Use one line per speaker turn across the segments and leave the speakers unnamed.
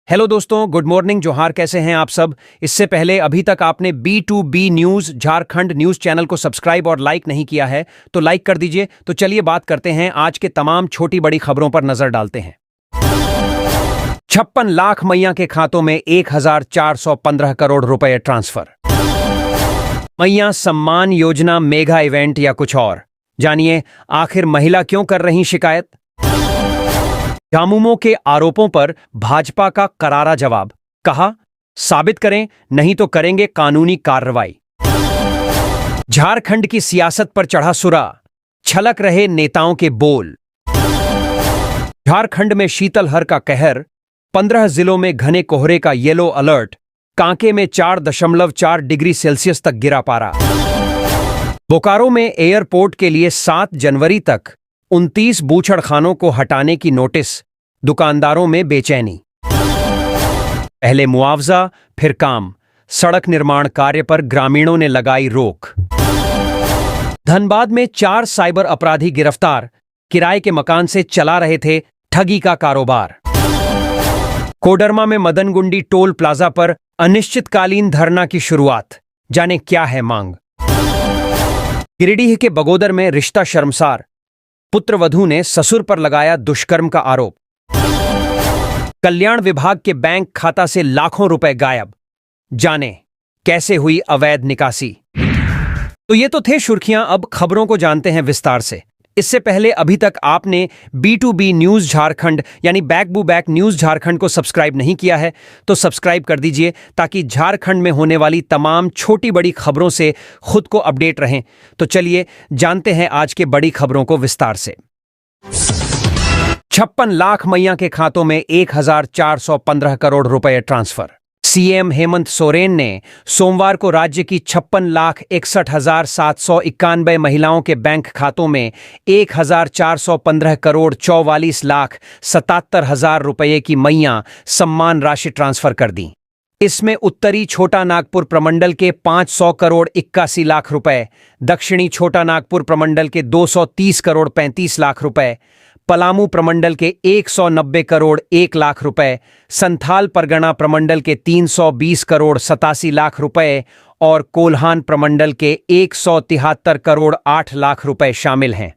Hello दोस्तों, good morning, जोहार। कैसे हैं आप सब? इससे पहले अभी तक आपने B2B news Jharkhand news channel को सब्सक्राइब और लाइक नहीं किया है तो लाइक कर दीजिए। तो चलिए बात करते हैं, आज के तमाम छोटी बड़ी खबरों पर नजर डालते हैं। 56 लाख मैया के खातों में 1415 करोड़ रुपए ट्रांसफर। मैया सम्मान योजना मेगा इवेंट या कुछ और? जानिए आखिर महिला क्यों कर रही शिकायत। झामुमो के आरोपों पर भाजपा का करारा जवाब, कहा साबित करें नहीं तो करेंगे कानूनी कार्रवाई। झारखंड की सियासत पर चढ़ा सुरा, छलक रहे नेताओं के बोल। झारखंड में शीतलहर का कहर, 15 जिलों में घने कोहरे का येलो अलर्ट। कांके में 4.4 डिग्री सेल्सियस तक गिरा पारा। बोकारो में एयरपोर्ट के लिए 7 जनवरी तक 29 बूचड़खानों को हटाने की नोटिस, दुकानदारों में बेचैनी। पहले मुआवजा फिर काम, सड़क निर्माण कार्य पर ग्रामीणों ने लगाई रोक। धनबाद में 4 साइबर अपराधी गिरफ्तार, किराए के मकान से चला रहे थे ठगी का कारोबार। कोडरमा में मदनगुंडी टोल प्लाजा पर अनिश्चितकालीन धरना की शुरुआत, जाने क्या है मांग। गिरिडीह के बगोदर में रिश्ता शर्मसार, पुत्रवधू ने ससुर पर लगाया दुष्कर्म का आरोप। कल्याण विभाग के बैंक खाता से लाखों रुपए गायब, जाने कैसे हुई अवैध निकासी। तो ये तो थे सुर्खियां, अब खबरों को जानते हैं विस्तार से। इससे पहले अभी तक आपने B2B न्यूज झारखंड यानी बैक बू बैक न्यूज झारखंड को सब्सक्राइब नहीं किया है तो सब्सक्राइब कर दीजिए, ताकि झारखंड में होने वाली तमाम छोटी बड़ी खबरों से खुद को अपडेट रहें। तो चलिए जानते हैं आज के बड़ी खबरों को विस्तार से। 56 लाख मैया के खातों में 1415 करोड़ रुपए ट्रांसफर। सीएम हेमंत सोरेन ने सोमवार को राज्य की 56,61,791 महिलाओं के बैंक खातों में 1415 करोड़ 44,77,000 रुपये की मैया सम्मान राशि ट्रांसफर कर दी। इसमें उत्तरी छोटा नागपुर प्रमंडल के 500 करोड़ 81 लाख रुपए, दक्षिणी छोटा नागपुर प्रमंडल के 230 करोड़ 35 लाख रुपए, पलामू प्रमंडल के 190 करोड़ 1 लाख रुपए, संथाल परगना प्रमंडल के 320 करोड़ 87 लाख रुपए और कोल्हान प्रमंडल के 173 करोड़ 8 लाख रुपए शामिल हैं।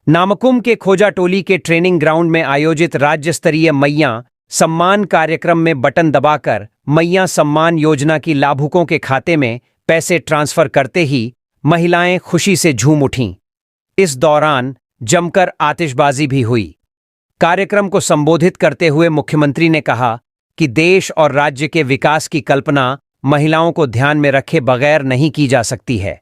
नामकुम के खोजाटोली के ट्रेनिंग ग्राउंड में आयोजित राज्य स्तरीय मैया सम्मान कार्यक्रम में बटन दबाकर मैया सम्मान योजना की लाभुकों के खाते में पैसे ट्रांसफर करते ही महिलाएं खुशी से झूम उठीं। इस दौरान जमकर आतिशबाजी भी हुई। कार्यक्रम को संबोधित करते हुए मुख्यमंत्री ने कहा कि देश और राज्य के विकास की कल्पना महिलाओं को ध्यान में रखे बगैर नहीं की जा सकती है।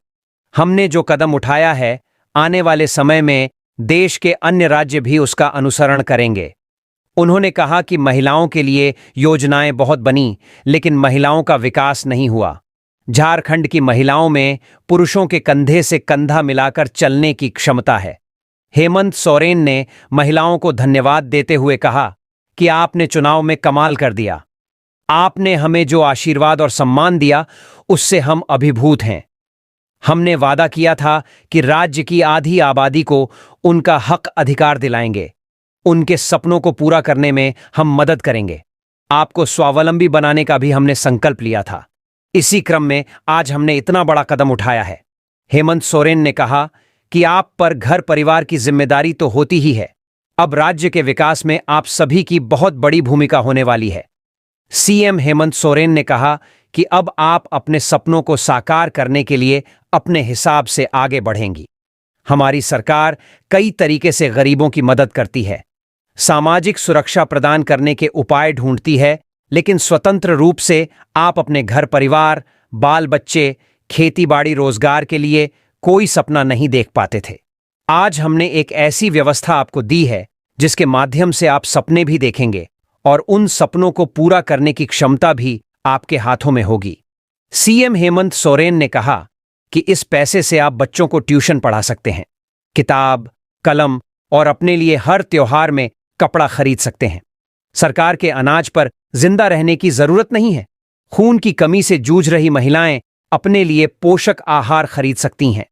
हमने जो कदम उठाया है, आने वाले समय में देश के अन्य राज्य भी उसका अनुसरण करेंगे। उन्होंने कहा कि महिलाओं के लिए योजनाएं बहुत बनी, लेकिन महिलाओं का विकास नहीं हुआ। झारखंड की महिलाओं में पुरुषों के कंधे से कंधा मिलाकर चलने की क्षमता है। हेमंत सोरेन ने महिलाओं को धन्यवाद देते हुए कहा कि आपने चुनाव में कमाल कर दिया। आपने हमें जो आशीर्वाद और सम्मान दिया उससे हम अभिभूत हैं। हमने वादा किया था कि राज्य की आधी आबादी को उनका हक अधिकार दिलाएंगे। उनके सपनों को पूरा करने में हम मदद करेंगे। आपको स्वावलंबी बनाने का भी हमने संकल्प लिया था। इसी क्रम में आज हमने इतना बड़ा कदम उठाया है। हेमंत सोरेन ने कहा कि आप पर घर परिवार की जिम्मेदारी तो होती ही है, अब राज्य के विकास में आप सभी की बहुत बड़ी भूमिका होने वाली है। सीएम हेमंत सोरेन ने कहा कि अब आप अपने सपनों को साकार करने के लिए अपने हिसाब से आगे बढ़ेंगी। हमारी सरकार कई तरीके से गरीबों की मदद करती है, सामाजिक सुरक्षा प्रदान करने के उपाय ढूंढती है, लेकिन स्वतंत्र रूप से आप अपने घर परिवार, बाल बच्चे, खेती बाड़ी, रोजगार के लिए कोई सपना नहीं देख पाते थे। आज हमने एक ऐसी व्यवस्था आपको दी है जिसके माध्यम से आप सपने भी देखेंगे और उन सपनों को पूरा करने की क्षमता भी आपके हाथों में होगी। सीएम हेमंत सोरेन ने कहा कि इस पैसे से आप बच्चों को ट्यूशन पढ़ा सकते हैं, किताब, कलम और अपने लिए हर त्योहार में कपड़ा खरीद सकते हैं। सरकार के अनाज पर जिंदा रहने की जरूरत नहीं है। खून की कमी से जूझ रही महिलाएं अपने लिए पोषक आहार खरीद सकती हैं।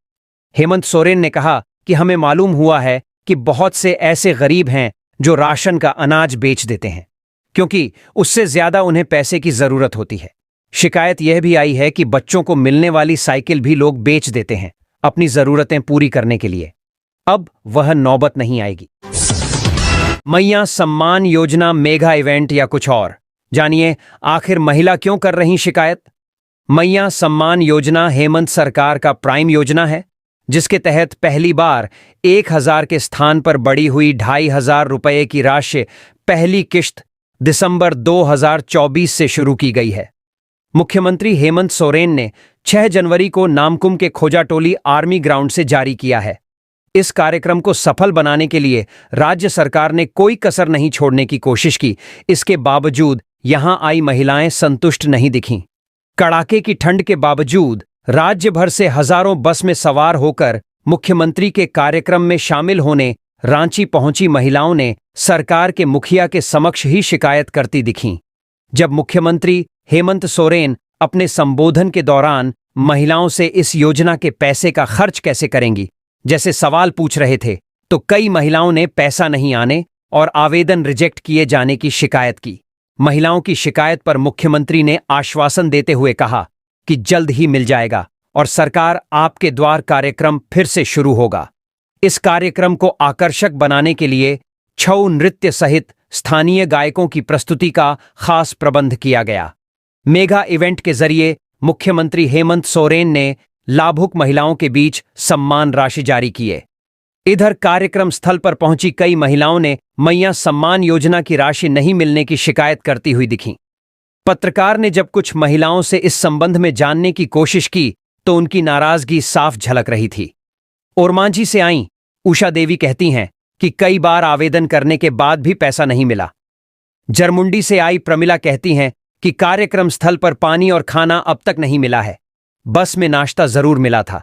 हेमंत सोरेन ने कहा कि हमें मालूम हुआ है कि बहुत से ऐसे गरीब हैं जो राशन का अनाज बेच देते हैं। क्योंकि उससे ज्यादा उन्हें पैसे की जरूरत होती है। शिकायत यह भी आई है कि बच्चों को मिलने वाली साइकिल भी लोग बेच देते हैं अपनी जरूरतें पूरी करने के लिए। अब वह नौबत नहीं आएगी। मैया सम्मान योजना मेगा इवेंट या कुछ और? जानिए आखिर महिला क्यों कर रही शिकायत। मैया सम्मान योजना हेमंत सरकार का प्राइम योजना है, जिसके तहत पहली बार 1,000 के स्थान पर बढ़ी हुई 2,500 रुपये की राशि पहली किश्त दिसंबर 2024 से शुरू की गई है। मुख्यमंत्री हेमंत सोरेन ने 6 जनवरी को नामकुम के खोजाटोली आर्मी ग्राउंड से जारी किया है। इस कार्यक्रम को सफल बनाने के लिए राज्य सरकार ने कोई कसर नहीं छोड़ने की कोशिश की। इसके बावजूद यहां आई महिलाएं संतुष्ट नहीं दिखीं। कड़ाके की ठंड के बावजूद राज्य भर से हजारों बस में सवार होकर मुख्यमंत्री के कार्यक्रम में शामिल होने रांची पहुंची महिलाओं ने सरकार के मुखिया के समक्ष ही शिकायत करती दिखीं। जब मुख्यमंत्री हेमंत सोरेन अपने संबोधन के दौरान महिलाओं से इस योजना के पैसे का खर्च कैसे करेंगी जैसे सवाल पूछ रहे थे, तो कई महिलाओं ने पैसा नहीं आने और आवेदन रिजेक्ट किए जाने की शिकायत की। महिलाओं की शिकायत पर मुख्यमंत्री ने आश्वासन देते हुए कहा कि जल्द ही मिल जाएगा और सरकार आपके द्वार कार्यक्रम फिर से शुरू होगा। इस कार्यक्रम को आकर्षक बनाने के लिए छऊ नृत्य सहित स्थानीय गायकों की प्रस्तुति का खास प्रबंध किया गया। मेगा इवेंट के जरिए मुख्यमंत्री हेमंत सोरेन ने लाभुक महिलाओं के बीच सम्मान राशि जारी किए। इधर कार्यक्रम स्थल पर पहुंची कई महिलाओं ने मैया सम्मान योजना की राशि नहीं मिलने की शिकायत करती हुई दिखीं। पत्रकार ने जब कुछ महिलाओं से इस संबंध में जानने की कोशिश की तो उनकी नाराजगी साफ झलक रही थी। ओरमांझी से आईं उषा देवी कहती हैं कि कई बार आवेदन करने के बाद भी पैसा नहीं मिला। जरमुंडी से आई प्रमिला कहती हैं कि कार्यक्रम स्थल पर पानी और खाना अब तक नहीं मिला है, बस में नाश्ता जरूर मिला था।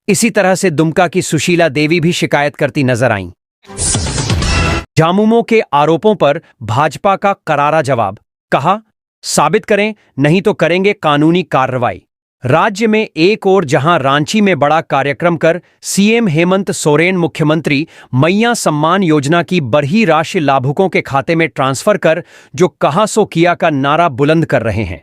इसी तरह से दुमका की सुशीला देवी भी शिकायत करती नजर आईं। झामुमो के आरोपों पर भाजपा का करारा जवाब, कहा साबित करें नहीं तो करेंगे कानूनी कार्रवाई। राज्य में एक ओर जहां रांची में बड़ा कार्यक्रम कर सीएम हेमंत सोरेन मुख्यमंत्री मैया सम्मान योजना की बढ़ी राशि लाभुकों के खाते में ट्रांसफर कर जो कहा सो किया का नारा बुलंद कर रहे हैं,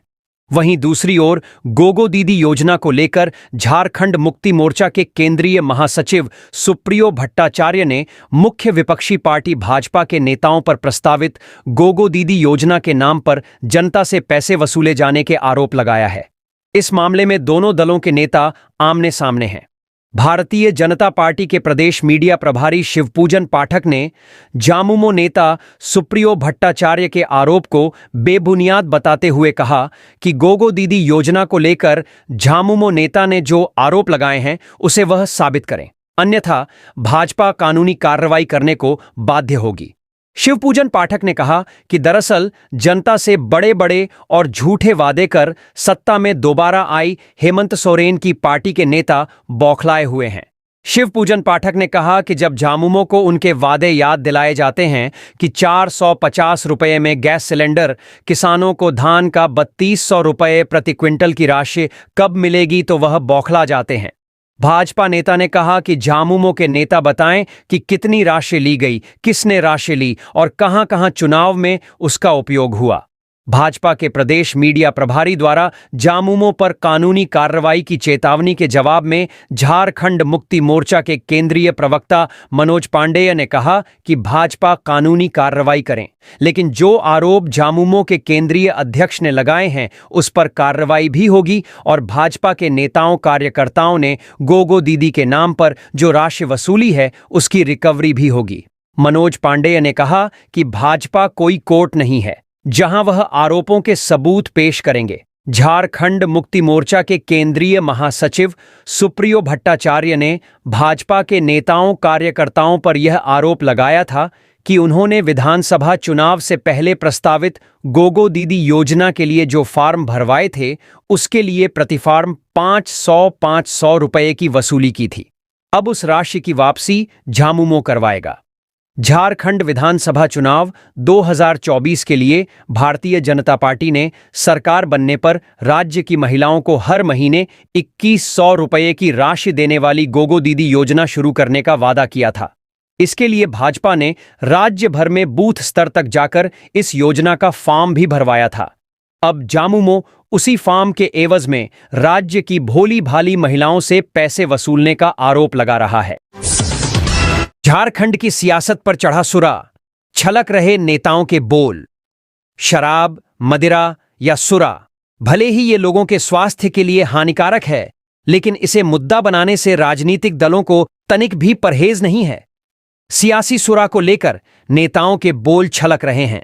वहीं दूसरी ओर गोगो दीदी योजना को लेकर झारखंड मुक्ति मोर्चा के केंद्रीय महासचिव सुप्रियो भट्टाचार्य ने मुख्य विपक्षी पार्टी भाजपा के नेताओं पर प्रस्तावित गोगो दीदी योजना के नाम पर जनता से पैसे वसूले जाने के आरोप लगाया है। इस मामले में दोनों दलों के नेता आमने सामने हैं। भारतीय जनता पार्टी के प्रदेश मीडिया प्रभारी शिवपूजन पाठक ने झामुमो नेता सुप्रियो भट्टाचार्य के आरोप को बेबुनियाद बताते हुए कहा कि गोगो दीदी योजना को लेकर झामुमो नेता ने जो आरोप लगाए हैं उसे वह साबित करें, अन्यथा भाजपा कानूनी कार्रवाई करने को बाध्य होगी। शिवपूजन पाठक ने कहा कि दरअसल जनता से बड़े बड़े और झूठे वादे कर सत्ता में दोबारा आई हेमंत सोरेन की पार्टी के नेता बौखलाए हुए हैं। शिवपूजन पाठक ने कहा कि जब झामुमो को उनके वादे याद दिलाए जाते हैं कि 450 रुपये में गैस सिलेंडर, किसानों को धान का 3200 रुपये प्रति क्विंटल की राशि कब मिलेगी, तो वह बौखला जाते हैं। भाजपा नेता ने कहा कि झामुमो के नेता बताएं कि कितनी राशि ली गई, किसने राशि ली और कहां-कहां चुनाव में उसका उपयोग हुआ। भाजपा के प्रदेश मीडिया प्रभारी द्वारा झामुमो पर कानूनी कार्रवाई की चेतावनी के जवाब में झारखंड मुक्ति मोर्चा के केंद्रीय प्रवक्ता मनोज पांडेय ने कहा कि भाजपा कानूनी कार्रवाई करें, लेकिन जो आरोप झामुमो के केंद्रीय अध्यक्ष ने लगाए हैं उस पर कार्रवाई भी होगी और भाजपा के नेताओं कार्यकर्ताओं ने गोगो दीदी के नाम पर जो राशि वसूली है उसकी रिकवरी भी होगी। मनोज पांडेय ने कहा कि भाजपा कोई कोर्ट नहीं है जहां वह आरोपों के सबूत पेश करेंगे। झारखंड मुक्ति मोर्चा के केंद्रीय महासचिव सुप्रियो भट्टाचार्य ने भाजपा के नेताओं कार्यकर्ताओं पर यह आरोप लगाया था कि उन्होंने विधानसभा चुनाव से पहले प्रस्तावित गोगो दीदी योजना के लिए जो फार्म भरवाए थे उसके लिए प्रति फार्म 500 रुपये की वसूली की थी। अब उस राशि की वापसी झामुमो करवाएगा। झारखंड विधानसभा चुनाव 2024 के लिए भारतीय जनता पार्टी ने सरकार बनने पर राज्य की महिलाओं को हर महीने 2100 रुपये की राशि देने वाली गोगो दीदी योजना शुरू करने का वादा किया था। इसके लिए भाजपा ने राज्य भर में बूथ स्तर तक जाकर इस योजना का फॉर्म भी भरवाया था। अब जामुमो उसी फॉर्म के एवज में राज्य की भोली भाली महिलाओं से पैसे वसूलने का आरोप लगा रहा है। झारखंड की सियासत पर चढ़ा सुरा, छलक रहे नेताओं के बोल। शराब, मदिरा या सुरा, भले ही ये लोगों के स्वास्थ्य के लिए हानिकारक है, लेकिन इसे मुद्दा बनाने से राजनीतिक दलों को तनिक भी परहेज नहीं है। सियासी सुरा को लेकर नेताओं के बोल छलक रहे हैं।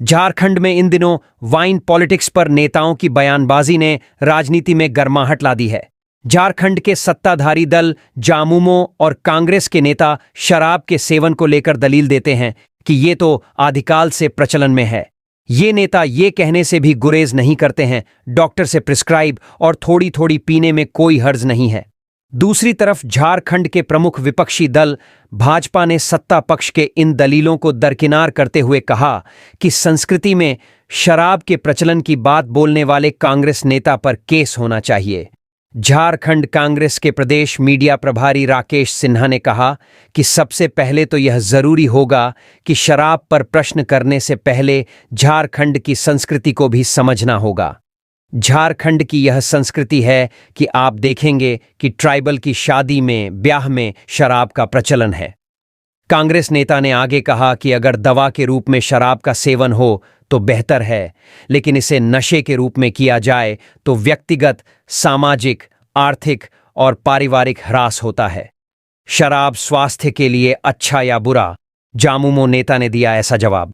झारखंड में इन दिनों वाइन पॉलिटिक्स पर नेताओं की बयानबाजी ने राजनीति में गर्माहट ला दी है। झारखंड के सत्ताधारी दल जामुमो और कांग्रेस के नेता शराब के सेवन को लेकर दलील देते हैं कि ये तो आदिकाल से प्रचलन में है। ये नेता ये कहने से भी गुरेज नहीं करते हैं, डॉक्टर से प्रिस्क्राइब और थोड़ी थोड़ी पीने में कोई हर्ज नहीं है। दूसरी तरफ झारखंड के प्रमुख विपक्षी दल भाजपा ने सत्ता पक्ष के इन दलीलों को दरकिनार करते हुए कहा कि संस्कृति में शराब के प्रचलन की बात बोलने वाले कांग्रेस नेता पर केस होना चाहिए। झारखंड कांग्रेस के प्रदेश मीडिया प्रभारी राकेश सिन्हा ने कहा कि सबसे पहले तो यह जरूरी होगा कि शराब पर प्रश्न करने से पहले झारखंड की संस्कृति को भी समझना होगा। झारखंड की यह संस्कृति है कि आप देखेंगे कि ट्राइबल की शादी में, ब्याह में शराब का प्रचलन है। कांग्रेस नेता ने आगे कहा कि अगर दवा के रूप में शराब का सेवन हो तो बेहतर है, लेकिन इसे नशे के रूप में किया जाए तो व्यक्तिगत, सामाजिक, आर्थिक और पारिवारिक ह्रास होता है। शराब स्वास्थ्य के लिए अच्छा या बुरा? जामुमो नेता ने दिया ऐसा जवाब।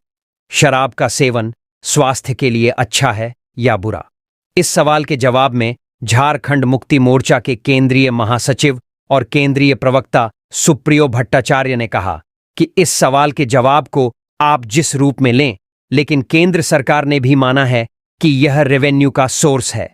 शराब का सेवन स्वास्थ्य के लिए अच्छा है या बुरा? इस सवाल के जवाब में झारखंड मुक्ति मोर्चा के केंद्रीय महासचिव और केंद्रीय प्रवक्ता सुप्रियो भट्टाचार्य ने कहा कि इस सवाल के जवाब को आप जिस रूप में लें, लेकिन केंद्र सरकार ने भी माना है कि यह रेवेन्यू का सोर्स है।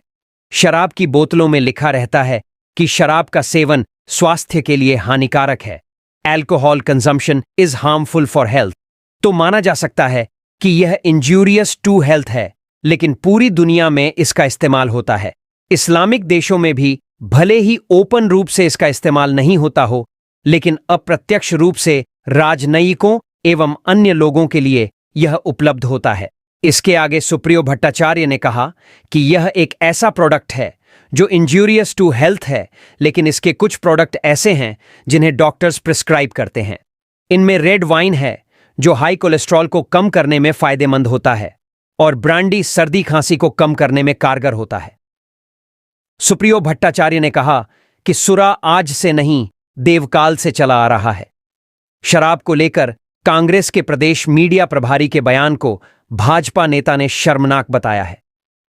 शराब की बोतलों में लिखा रहता है कि शराब का सेवन स्वास्थ्य के लिए हानिकारक है। Alcohol consumption is harmful for health. तो माना जा सकता है कि यह इंजूरियस टू हेल्थ है, लेकिन पूरी दुनिया में इसका इस्तेमाल होता है। इस्लामिक देशों में भी भले ही ओपन रूप से इसका इस्तेमाल नहीं होता हो, लेकिन अप्रत्यक्ष रूप से राजनयिकों एवं अन्य लोगों के लिए यह उपलब्ध होता है। इसके आगे सुप्रियो भट्टाचार्य ने कहा कि यह एक ऐसा प्रोडक्ट है जो इंजूरियस टू हेल्थ है, लेकिन इसके कुछ प्रोडक्ट ऐसे हैं जिन्हें डॉक्टर्स प्रिस्क्राइब करते हैं। इनमें रेड वाइन है जो हाई कोलेस्ट्रॉल को कम करने में फायदेमंद होता है, और ब्रांडी सर्दी खांसी को कम करने में कारगर होता है। सुप्रियो भट्टाचार्य ने कहा कि सुरा आज से नहीं, देवकाल से चला आ रहा है। शराब को लेकर कांग्रेस के प्रदेश मीडिया प्रभारी के बयान को भाजपा नेता ने शर्मनाक बताया है।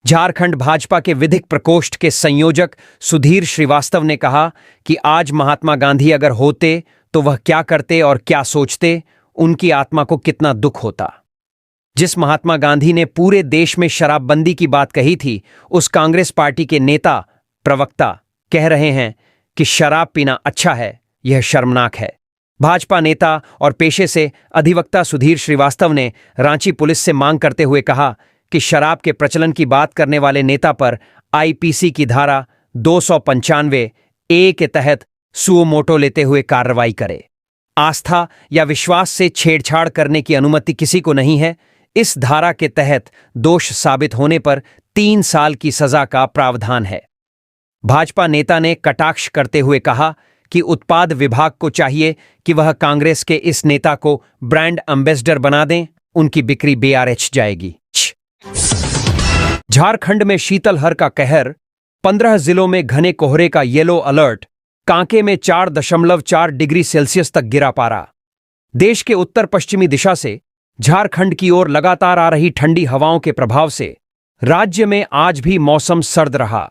झारखंड भाजपा के विधिक प्रकोष्ठ के संयोजक सुधीर श्रीवास्तव ने कहा कि आज महात्मा गांधी अगर होते तो वह क्या करते और क्या सोचते, उनकी आत्मा को कितना दुख होता। जिस महात्मा गांधी ने पूरे देश में शराबबंदी की बात कही थी, उस कांग्रेस पार्टी के नेता प्रवक्ता कह रहे हैं कि शराब पीना अच्छा है। यह शर्मनाक है। भाजपा नेता और पेशे से अधिवक्ता सुधीर श्रीवास्तव ने रांची पुलिस से मांग करते हुए कहा कि शराब के प्रचलन की बात करने वाले नेता पर आईपीसी की धारा 295A के तहत सुओ मोटो लेते हुए कार्रवाई करे। आस्था या विश्वास से छेड़छाड़ करने की अनुमति किसी को नहीं है। इस धारा के तहत दोष साबित होने पर 3 साल की सजा का प्रावधान है। भाजपा नेता ने कटाक्ष करते हुए कहा कि उत्पाद विभाग को चाहिए कि वह कांग्रेस के इस नेता को ब्रांड एम्बेसडर बना दें, उनकी बिक्री बेआरएच जाएगी। झारखंड में शीतलहर का कहर, 15 जिलों में घने कोहरे का येलो अलर्ट, कांके में 4.4 डिग्री सेल्सियस तक गिरा पारा। देश के उत्तर पश्चिमी दिशा से झारखंड की ओर लगातार आ रही ठंडी हवाओं के प्रभाव से राज्य में आज भी मौसम सर्द रहा।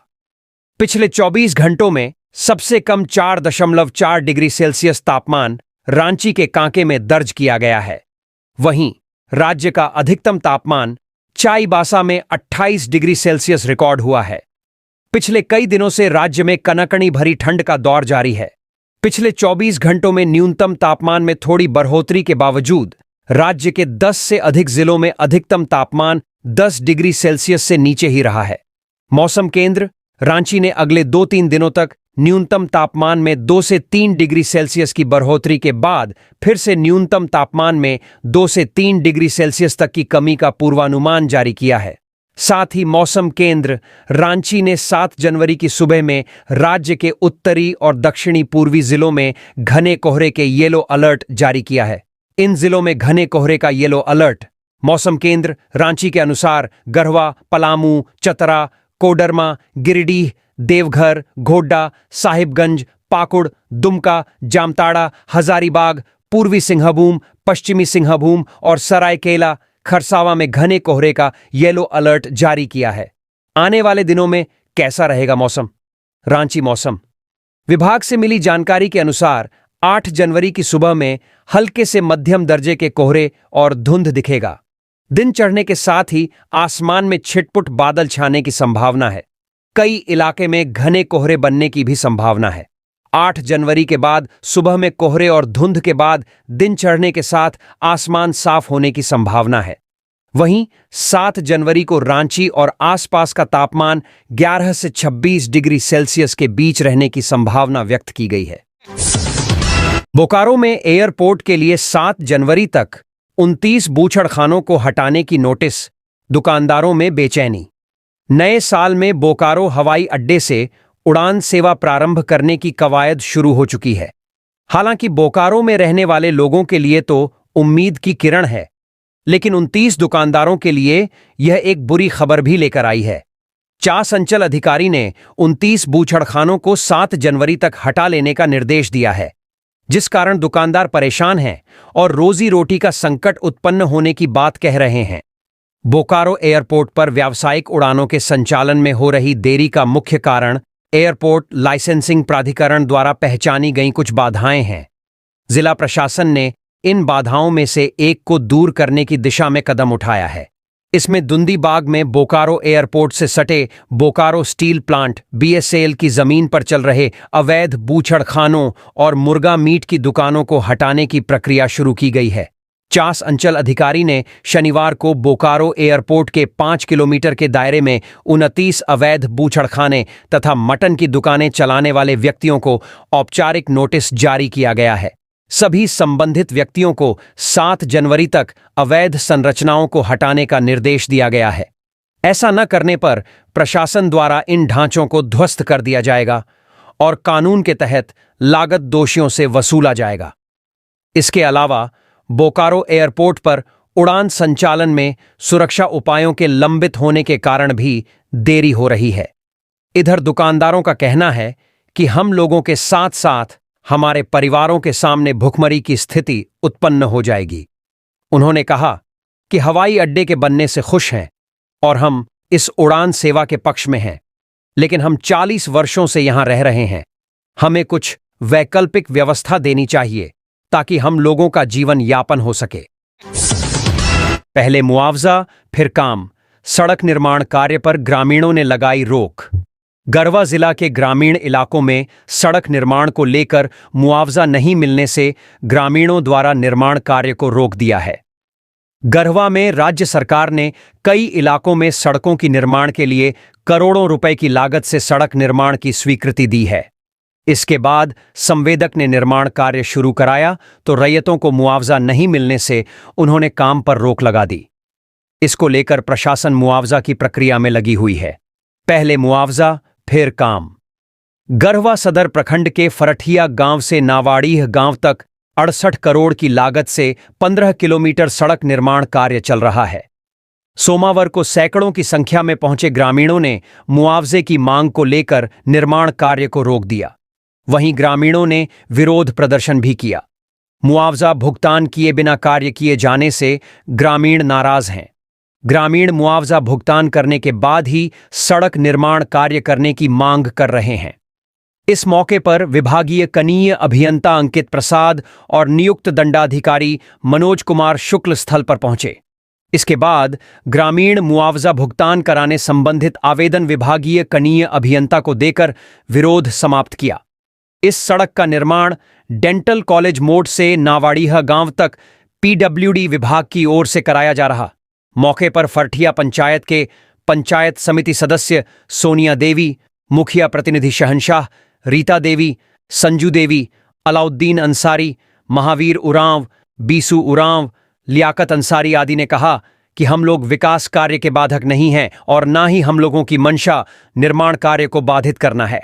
पिछले 24 घंटों में सबसे कम 4.4 डिग्री सेल्सियस तापमान रांची के कांके में दर्ज किया गया है। वहीं राज्य का अधिकतम तापमान चाईबासा में 28 डिग्री सेल्सियस रिकॉर्ड हुआ है। पिछले कई दिनों से राज्य में कनकनी भरी ठंड का दौर जारी है। पिछले 24 घंटों में न्यूनतम तापमान में थोड़ी बढ़ोतरी के बावजूद राज्य के 10 से अधिक जिलों में अधिकतम तापमान 10 डिग्री सेल्सियस से नीचे ही रहा है। मौसम केंद्र रांची ने अगले 2-3 दिनों तक न्यूनतम तापमान में 2 से 3 डिग्री सेल्सियस की बढ़ोतरी के बाद फिर से न्यूनतम तापमान में 2 से 3 डिग्री सेल्सियस तक की कमी का पूर्वानुमान जारी किया है। साथ ही मौसम केंद्र रांची ने 7 जनवरी की सुबह में राज्य के उत्तरी और दक्षिणी पूर्वी जिलों में घने कोहरे के येलो अलर्ट जारी किया है। इन जिलों में घने कोहरे का येलो अलर्ट मौसम केंद्र रांची के अनुसार गढ़वा, पलामू, चतरा, कोडरमा, गिरिडीह, देवघर, गोड्डा, साहिबगंज, पाकुड़, दुमका, जामताड़ा, हजारीबाग, पूर्वी सिंहभूम, पश्चिमी सिंहभूम और सरायकेला खरसावा में घने कोहरे का येलो अलर्ट जारी किया है। आने वाले दिनों में कैसा रहेगा मौसम? रांची मौसम विभाग से मिली जानकारी के अनुसार 8 जनवरी की सुबह में हल्के से मध्यम दर्जे के कोहरे और धुंध दिखेगा। दिन चढ़ने के साथ ही आसमान में छिटपुट बादल छाने की संभावना है। कई इलाके में घने कोहरे बनने की भी संभावना है। 8 जनवरी के बाद सुबह में कोहरे और धुंध के बाद दिन चढ़ने के साथ आसमान साफ होने की संभावना है। वहीं 7 जनवरी को रांची और आसपास का तापमान 11 से 26 डिग्री सेल्सियस के बीच रहने की संभावना व्यक्त की गई है। बोकारो में एयरपोर्ट के लिए 7 जनवरी तक 29 बूचड़खानों को हटाने की नोटिस, दुकानदारों में बेचैनी। नए साल में बोकारो हवाई अड्डे से उड़ान सेवा प्रारंभ करने की कवायद शुरू हो चुकी है। हालांकि बोकारो में रहने वाले लोगों के लिए तो उम्मीद की किरण है, लेकिन 29 दुकानदारों के लिए यह एक बुरी खबर भी लेकर आई है। चास अंचल अधिकारी ने 29 बूचड़खानों को 7 जनवरी तक हटा लेने का निर्देश दिया है, जिस कारण दुकानदार परेशान हैं और रोजी रोटी का संकट उत्पन्न होने की बात कह रहे हैं। बोकारो एयरपोर्ट पर व्यावसायिक उड़ानों के संचालन में हो रही देरी का मुख्य कारण एयरपोर्ट लाइसेंसिंग प्राधिकरण द्वारा पहचानी गई कुछ बाधाएं हैं। जिला प्रशासन ने इन बाधाओं में से एक को दूर करने की दिशा में कदम उठाया है। इसमें दुंदीबाग में बोकारो एयरपोर्ट से सटे बोकारो स्टील प्लांट BSL की जमीन पर चल रहे अवैध बूचड़खानों और मुर्गा मीट की दुकानों को हटाने की प्रक्रिया शुरू की गई है। चास अंचल अधिकारी ने शनिवार को बोकारो एयरपोर्ट के 5 किलोमीटर के दायरे में 29 अवैध बूचड़खाने तथा मटन की दुकानें चलाने वाले व्यक्तियों को औपचारिक नोटिस जारी किया गया है। सभी संबंधित व्यक्तियों को 7 जनवरी तक अवैध संरचनाओं को हटाने का निर्देश दिया गया है। ऐसा न करने पर प्रशासन द्वारा इन ढांचों को ध्वस्त कर दिया जाएगा और कानून के तहत लागत दोषियों से वसूला जाएगा। इसके अलावा बोकारो एयरपोर्ट पर उड़ान संचालन में सुरक्षा उपायों के लंबित होने के कारण भी देरी हो रही है। इधर दुकानदारों का कहना है कि हम लोगों के साथ साथ हमारे परिवारों के सामने भुखमरी की स्थिति उत्पन्न हो जाएगी। उन्होंने कहा कि हवाई अड्डे के बनने से खुश हैं और हम इस उड़ान सेवा के पक्ष में हैं, लेकिन हम 40 वर्षों से यहां रह रहे हैं। हमें कुछ वैकल्पिक व्यवस्था देनी चाहिए ताकि हम लोगों का जीवन यापन हो सके। पहले मुआवजा फिर काम, सड़क निर्माण कार्य पर ग्रामीणों ने लगाई रोक। गढ़वा जिला के ग्रामीण इलाकों में सड़क निर्माण को लेकर मुआवजा नहीं मिलने से ग्रामीणों द्वारा निर्माण कार्य को रोक दिया है। गढ़वा में राज्य सरकार ने कई इलाकों में सड़कों की निर्माण के लिए करोड़ों रुपए की लागत से सड़क निर्माण की स्वीकृति दी है। इसके बाद संवेदक ने निर्माण कार्य शुरू कराया तो रैयतों को मुआवजा नहीं मिलने से उन्होंने काम पर रोक लगा दी। इसको लेकर प्रशासन मुआवजा की प्रक्रिया में लगी हुई है। पहले मुआवजा फिर काम। गढ़वा सदर प्रखंड के फरठिया गांव से नावाड़ीह गांव तक 68 करोड़ की लागत से 15 किलोमीटर सड़क निर्माण कार्य चल रहा है। सोमवार को सैकड़ों की संख्या में पहुंचे ग्रामीणों ने मुआवजे की मांग को लेकर निर्माण कार्य को रोक दिया। वहीं ग्रामीणों ने विरोध प्रदर्शन भी किया। मुआवजा भुगतान किए बिना कार्य किए जाने से ग्रामीण नाराज हैं। ग्रामीण मुआवजा भुगतान करने के बाद ही सड़क निर्माण कार्य करने की मांग कर रहे हैं। इस मौके पर विभागीय कनीय अभियंता अंकित प्रसाद और नियुक्त दंडाधिकारी मनोज कुमार शुक्ल स्थल पर पहुंचे। इसके बाद ग्रामीण मुआवजा भुगतान कराने संबंधित आवेदन विभागीय कनीय अभियंता को देकर विरोध समाप्त किया। इस सड़क का निर्माण डेंटल कॉलेज मोड़ से नावाड़ीहा गांव तक PWD विभाग की ओर से कराया जा रहा। मौके पर फरठिया पंचायत के पंचायत समिति सदस्य सोनिया देवी, मुखिया प्रतिनिधि शहनशाह, रीता देवी, संजू देवी, अलाउद्दीन अंसारी, महावीर उरांव, बीसू उरांव, लियाकत अंसारी आदि ने कहा कि हम लोग विकास कार्य के बाधक नहीं हैं और ना ही हम लोगों की मंशा निर्माण कार्य को बाधित करना है,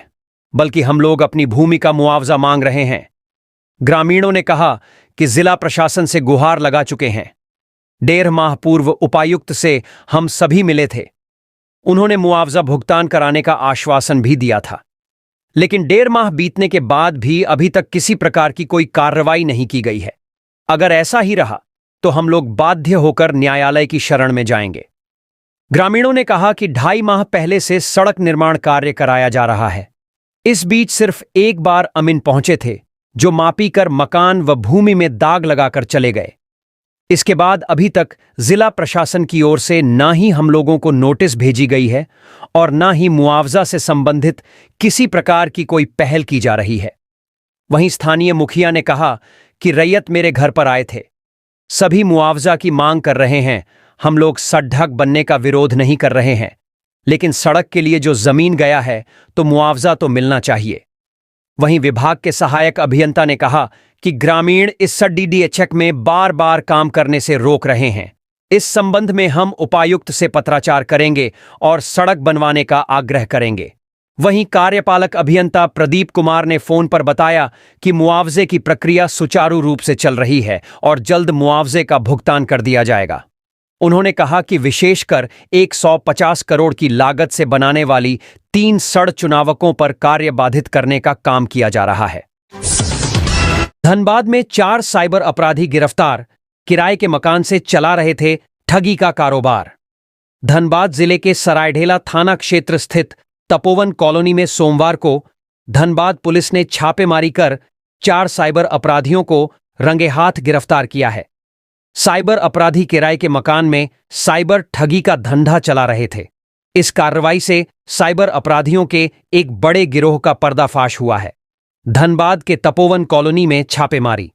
बल्कि हम लोग अपनी भूमि का मुआवजा मांग रहे हैं। ग्रामीणों ने कहा कि जिला प्रशासन से गुहार लगा चुके हैं। 1.5 माह पूर्व उपायुक्त से हम सभी मिले थे। उन्होंने मुआवजा भुगतान कराने का आश्वासन भी दिया था, लेकिन 1.5 माह बीतने के बाद भी अभी तक किसी प्रकार की कोई कार्रवाई नहीं की गई है। अगर ऐसा ही रहा तो हम लोग बाध्य होकर न्यायालय की शरण में जाएंगे। ग्रामीणों ने कहा कि 2.5 माह पहले से सड़क निर्माण कार्य कराया जा रहा है। इस बीच सिर्फ एक बार अमीन पहुंचे थे, जो मापी कर मकान व भूमि में दाग लगाकर चले गए। इसके बाद अभी तक जिला प्रशासन की ओर से ना ही हम लोगों को नोटिस भेजी गई है और ना ही मुआवजा से संबंधित किसी प्रकार की कोई पहल की जा रही है। वहीं स्थानीय मुखिया ने कहा कि रैयत मेरे घर पर आए थे, सभी मुआवजा की मांग कर रहे हैं। हम लोग सड़क बनने का विरोध नहीं कर रहे हैं, लेकिन सड़क के लिए जो जमीन गया है तो मुआवजा तो मिलना चाहिए। वहीं विभाग के सहायक अभियंता ने कहा कि ग्रामीण इस DDHC में बार बार काम करने से रोक रहे हैं। इस संबंध में हम उपायुक्त से पत्राचार करेंगे और सड़क बनवाने का आग्रह करेंगे। वहीं कार्यपालक अभियंता प्रदीप कुमार ने फोन पर बताया कि मुआवजे की प्रक्रिया सुचारू रूप से चल रही है और जल्द मुआवजे का भुगतान कर दिया जाएगा। उन्होंने कहा कि विशेषकर 150 करोड़ की लागत से बनाने वाली 3 सड़क चुनावकों पर कार्य बाधित करने का काम किया जा रहा है। धनबाद में 4 साइबर अपराधी गिरफ्तार, किराए के मकान से चला रहे थे ठगी का कारोबार। धनबाद जिले के सरायढेला थाना क्षेत्र स्थित तपोवन कॉलोनी में सोमवार को धनबाद पुलिस ने छापेमारी कर 4 साइबर अपराधियों को रंगे हाथ गिरफ्तार किया है। साइबर अपराधी किराए के मकान में साइबर ठगी का धंधा चला रहे थे। इस कार्रवाई से साइबर अपराधियों के एक बड़े गिरोह का पर्दाफाश हुआ है। धनबाद के तपोवन कॉलोनी में छापेमारी।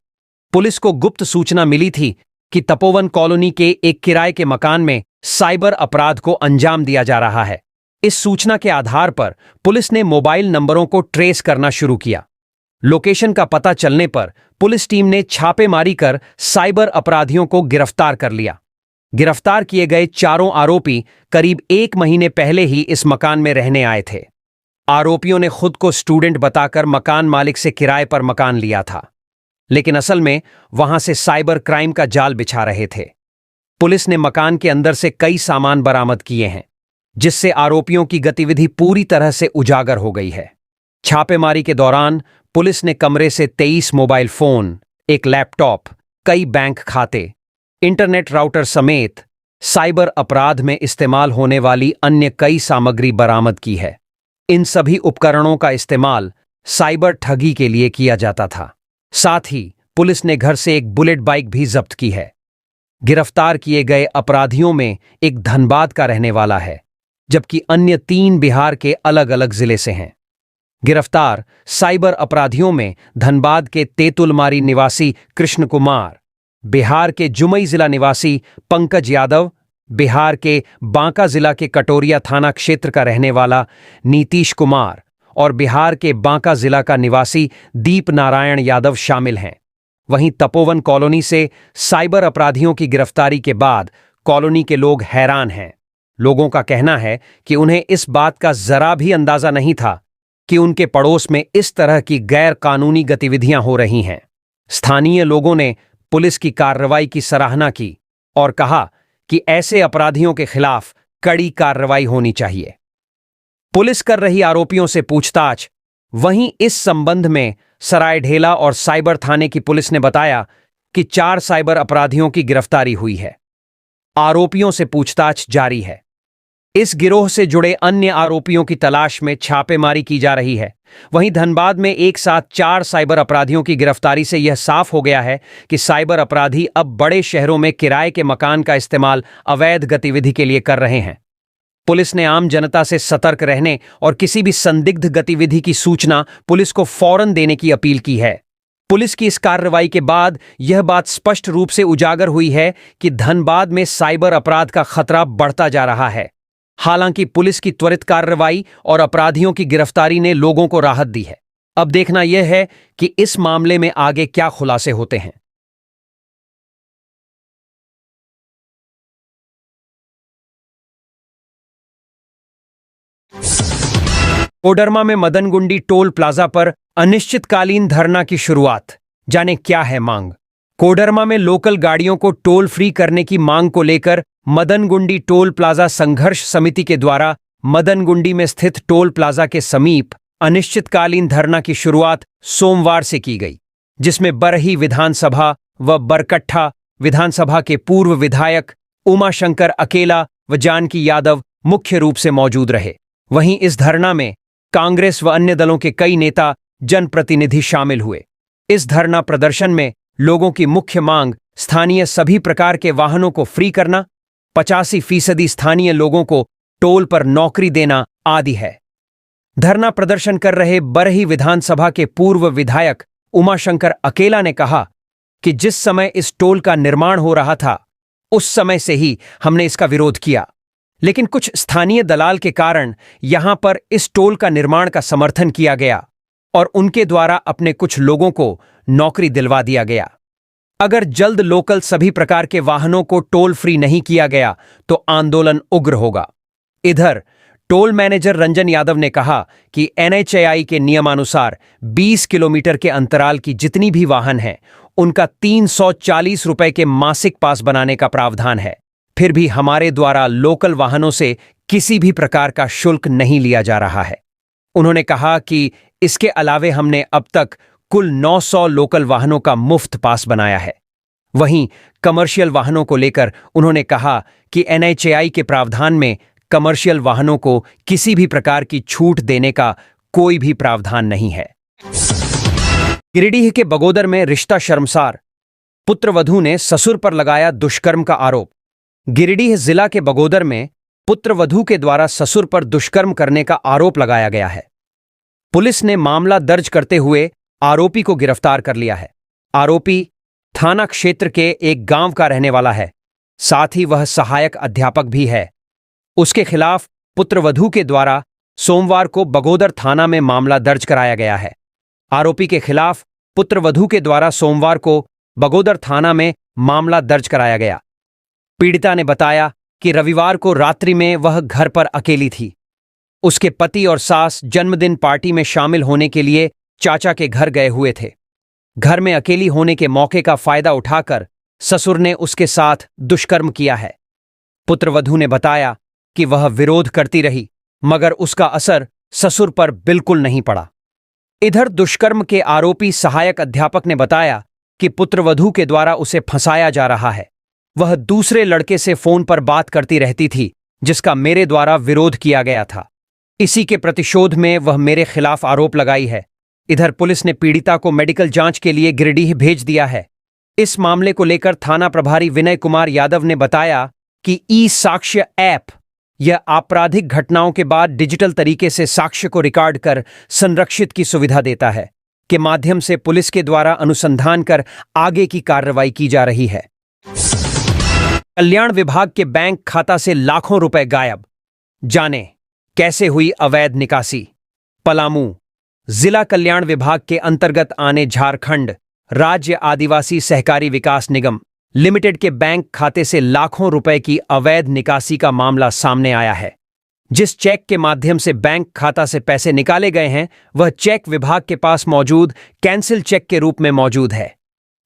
पुलिस को गुप्त सूचना मिली थी कि तपोवन कॉलोनी के एक किराए के मकान में साइबर अपराध को अंजाम दिया जा रहा है। इस सूचना के आधार पर पुलिस ने मोबाइल नंबरों को ट्रेस करना शुरू किया। लोकेशन का पता चलने पर पुलिस टीम ने छापेमारी कर साइबर अपराधियों को गिरफ्तार कर लिया। गिरफ्तार किए गए चारों आरोपी करीब 1 महीने पहले ही इस मकान में रहने आए थे। आरोपियों ने खुद को स्टूडेंट बताकर मकान मालिक से किराए पर मकान लिया था, लेकिन असल में वहां से साइबर क्राइम का जाल बिछा रहे थे। पुलिस ने मकान के अंदर से कई सामान बरामद किए हैं, जिससे आरोपियों की गतिविधि पूरी तरह से उजागर हो गई है। छापेमारी के दौरान पुलिस ने कमरे से 23 मोबाइल फोन, एक लैपटॉप, कई बैंक खाते, इंटरनेट राउटर समेत साइबर अपराध में इस्तेमाल होने वाली अन्य कई सामग्री बरामद की है। इन सभी उपकरणों का इस्तेमाल साइबर ठगी के लिए किया जाता था। साथ ही पुलिस ने घर से एक बुलेट बाइक भी जब्त की है। गिरफ्तार किए गए अपराधियों में एक धनबाद का रहने वाला है, जबकि अन्य 3 बिहार के अलग अलग जिले से हैं। गिरफ्तार साइबर अपराधियों में धनबाद के तेतुलमारी निवासी कृष्ण कुमार, बिहार के जुमई जिला निवासी पंकज यादव, बिहार के बांका जिला के कटोरिया थाना क्षेत्र का रहने वाला नीतीश कुमार और बिहार के बांका जिला का निवासी दीप नारायण यादव शामिल हैं। वहीं तपोवन कॉलोनी से साइबर अपराधियों की गिरफ्तारी के बाद कॉलोनी के लोग हैरान हैं। लोगों का कहना है कि उन्हें इस बात का जरा भी अंदाजा नहीं था कि उनके पड़ोस में इस तरह की गैर कानूनी गतिविधियां हो रही हैं। स्थानीय लोगों ने पुलिस की कार्रवाई की सराहना की और कहा कि ऐसे अपराधियों के खिलाफ कड़ी कार्रवाई होनी चाहिए। पुलिस कर रही आरोपियों से पूछताछ। वहीं इस संबंध में सरायढेला और साइबर थाने की पुलिस ने बताया कि 4 साइबर अपराधियों की गिरफ्तारी हुई है। आरोपियों से पूछताछ जारी है। इस गिरोह से जुड़े अन्य आरोपियों की तलाश में छापेमारी की जा रही है। वहीं धनबाद में एक साथ 4 साइबर अपराधियों की गिरफ्तारी से यह साफ हो गया है कि साइबर अपराधी अब बड़े शहरों में किराए के मकान का इस्तेमाल अवैध गतिविधि के लिए कर रहे हैं। पुलिस ने आम जनता से सतर्क रहने और किसी भी संदिग्ध गतिविधि की सूचना पुलिस को फौरन देने की अपील की है। पुलिस की इस कार्रवाई के बाद यह बात स्पष्ट रूप से उजागर हुई है कि धनबाद में साइबर अपराध का खतरा बढ़ता जा रहा है। हालांकि पुलिस की त्वरित कार्रवाई और अपराधियों की गिरफ्तारी ने लोगों को राहत दी है। अब देखना यह है कि इस मामले में आगे क्या खुलासे होते हैं। कोडरमा में मदनगुंडी टोल प्लाजा पर अनिश्चितकालीन धरना की शुरुआत। जाने क्या है मांग। कोडरमा में लोकल गाड़ियों को टोल फ्री करने की मांग को लेकर मदनगुंडी टोल प्लाजा संघर्ष समिति के द्वारा मदनगुंडी में स्थित टोल प्लाजा के समीप अनिश्चितकालीन धरना की शुरुआत सोमवार से की गई, जिसमें बरही विधानसभा व बरकट्ठा विधानसभा के पूर्व विधायक उमाशंकर अकेला व जानकी यादव मुख्य रूप से मौजूद रहे। वहीं इस धरना में कांग्रेस व अन्य दलों के कई नेता जनप्रतिनिधि शामिल हुए। इस धरना प्रदर्शन में लोगों की मुख्य मांग स्थानीय सभी प्रकार के वाहनों को फ्री करना, 85% स्थानीय लोगों को टोल पर नौकरी देना आदि है। धरना प्रदर्शन कर रहे बरही विधानसभा के पूर्व विधायक उमाशंकर अकेला ने कहा कि जिस समय इस टोल का निर्माण हो रहा था उस समय से ही हमने इसका विरोध किया, लेकिन कुछ स्थानीय दलाल के कारण यहां पर इस टोल का निर्माण का समर्थन किया गया और उनके द्वारा अपने कुछ लोगों को नौकरी दिलवा दिया गया। अगर जल्द लोकल सभी प्रकार के वाहनों को टोल फ्री नहीं किया गया तो आंदोलन उग्र होगा। इधर टोल मैनेजर रंजन यादव ने कहा कि एनएचएआई के नियमानुसार 20 किलोमीटर के अंतराल की जितनी भी वाहन हैं उनका 340 रुपए के मासिक पास बनाने का प्रावधान है। फिर भी हमारे द्वारा लोकल वाहनों से किसी भी प्रकार का शुल्क नहीं लिया जा रहा है। उन्होंने कहा कि इसके अलावे हमने अब तक कुल 900 लोकल वाहनों का मुफ्त पास बनाया है। वहीं कमर्शियल वाहनों को लेकर उन्होंने कहा कि एनएचएआई के प्रावधान में कमर्शियल वाहनों को किसी भी प्रकार की छूट देने का कोई भी प्रावधान नहीं है। गिरिडीह के बगोदर में रिश्ता शर्मसार, पुत्रवधू ने ससुर पर लगाया दुष्कर्म का आरोप। गिरिडीह जिला के बगोदर में पुत्रवधू के द्वारा ससुर पर दुष्कर्म करने का आरोप लगाया गया है। पुलिस ने मामला दर्ज करते हुए आरोपी को गिरफ्तार कर लिया है। आरोपी थाना क्षेत्र के एक गांव का रहने वाला है, साथ ही वह सहायक अध्यापक भी है। उसके खिलाफ पुत्रवधू के द्वारा सोमवार को बगोदर थाना में मामला दर्ज कराया गया है। आरोपी के खिलाफ पुत्रवधू के द्वारा सोमवार को बगोदर थाना में मामला दर्ज कराया गया। पीड़िता ने बताया कि रविवार को रात्रि में वह घर पर अकेली थी। उसके पति और सास जन्मदिन पार्टी में शामिल होने के लिए चाचा के घर गए हुए थे। घर में अकेली होने के मौके का फायदा उठाकर ससुर ने उसके साथ दुष्कर्म किया है। पुत्रवधू ने बताया कि वह विरोध करती रही मगर उसका असर ससुर पर बिल्कुल नहीं पड़ा। इधर दुष्कर्म के आरोपी सहायक अध्यापक ने बताया कि पुत्रवधू के द्वारा उसे फंसाया जा रहा है। वह दूसरे लड़के से फोन पर बात करती रहती थी जिसका मेरे द्वारा विरोध किया गया था। इसी के प्रतिशोध में वह मेरे खिलाफ आरोप लगाई है। इधर पुलिस ने पीड़िता को मेडिकल जांच के लिए गिरिडीह भेज दिया है। इस मामले को लेकर थाना प्रभारी विनय कुमार यादव ने बताया कि ई साक्ष्य ऐप यह आपराधिक घटनाओं के बाद डिजिटल तरीके से साक्ष्य को रिकॉर्ड कर संरक्षित की सुविधा देता है, के माध्यम से पुलिस के द्वारा अनुसंधान कर आगे की कार्रवाई की जा रही है। कल्याण विभाग के बैंक खाता से लाखों रुपए गायब। जाने कैसे हुई अवैध निकासी। पलामू जिला कल्याण विभाग के अंतर्गत आने झारखंड राज्य आदिवासी सहकारी विकास निगम लिमिटेड के बैंक खाते से लाखों रुपए की अवैध निकासी का मामला सामने आया है। जिस चेक के माध्यम से बैंक खाता से पैसे निकाले गए हैं वह चेक विभाग के पास मौजूद कैंसिल चेक के रूप में मौजूद है।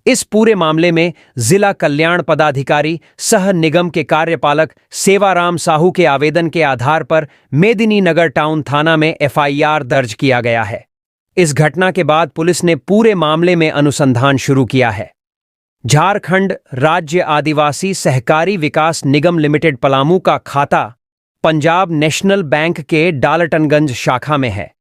इस पूरे मामले में जिला कल्याण पदाधिकारी सह निगम के कार्यपालक सेवाराम साहू के आवेदन के आधार पर मेदिनी नगर टाउन थाना में एफआईआर दर्ज किया गया है। इस घटना के बाद पुलिस ने पूरे मामले में अनुसंधान शुरू किया है। झारखंड राज्य आदिवासी सहकारी विकास निगम लिमिटेड पलामू का खाता पंजाब नेशनल बैंक के डालटनगंज शाखा में है।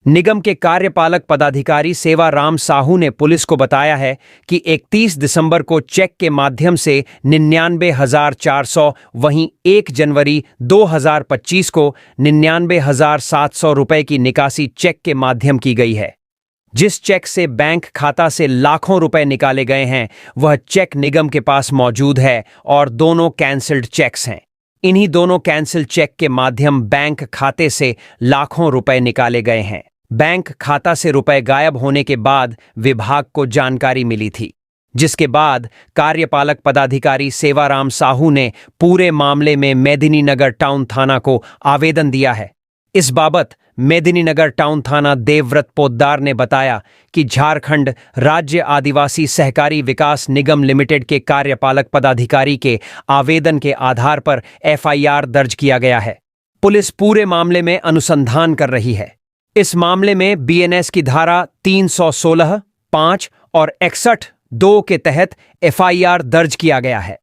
निगम के कार्यपालक पदाधिकारी सेवाराम साहू ने पुलिस को बताया है कि 31 दिसंबर को चेक के माध्यम से 99,400, वहीं 1 जनवरी 2025 को 99,700 रुपए की निकासी चेक के माध्यम की गई है। जिस चेक से बैंक खाता से लाखों रुपए निकाले गए हैं वह चेक निगम के पास मौजूद है और दोनों कैंसिल्ड चेक्स हैं। इन्हीं दोनों कैंसिल चेक के माध्यम बैंक खाते से लाखों रुपए निकाले गए हैं। बैंक खाता से रुपए गायब होने के बाद विभाग को जानकारी मिली थी, जिसके बाद कार्यपालक पदाधिकारी सेवाराम साहू ने पूरे मामले में मेदिनीनगर टाउन थाना को आवेदन दिया है। इस बाबत मेदिनीनगर टाउन थाना देवव्रत पोद्दार ने बताया कि झारखंड राज्य आदिवासी सहकारी विकास निगम लिमिटेड के कार्यपालक पदाधिकारी के आवेदन के आधार पर एफआईआर दर्ज किया गया है। पुलिस पूरे मामले में अनुसंधान कर रही है। इस मामले में बीएनएस की धारा 316, 5 और 61(2) के तहत एफआईआर दर्ज किया गया है।